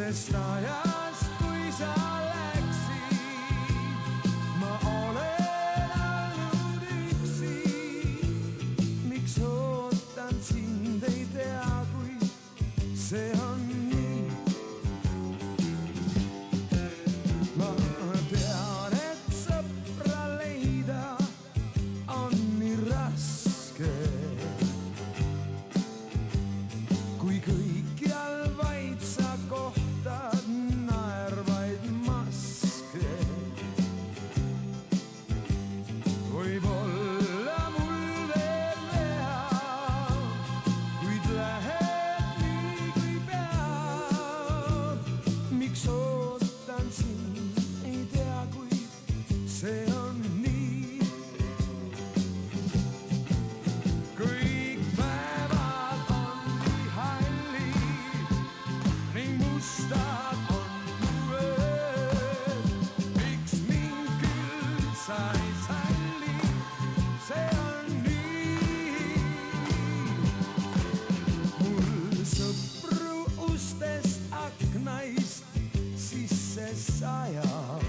sest ajast, kui sa läksid, ma olen olnud üksi. Miks ootan sind, ei tea, kui see on nii. Ma tean, et sõpra leida on nii raske, kui kõikjal vaid sa kohtad naervaid maske. Võib-olla mul veel veab, kuid läheb nii kui peab. Miks ootan sind, ei tea, kuid see on nii. Kõik päevad on nii hallid ning mustad on mu ööd. Miks mind küll sa ei salli, see on nii. Mul sõpru ustest aknaist sisse sajab.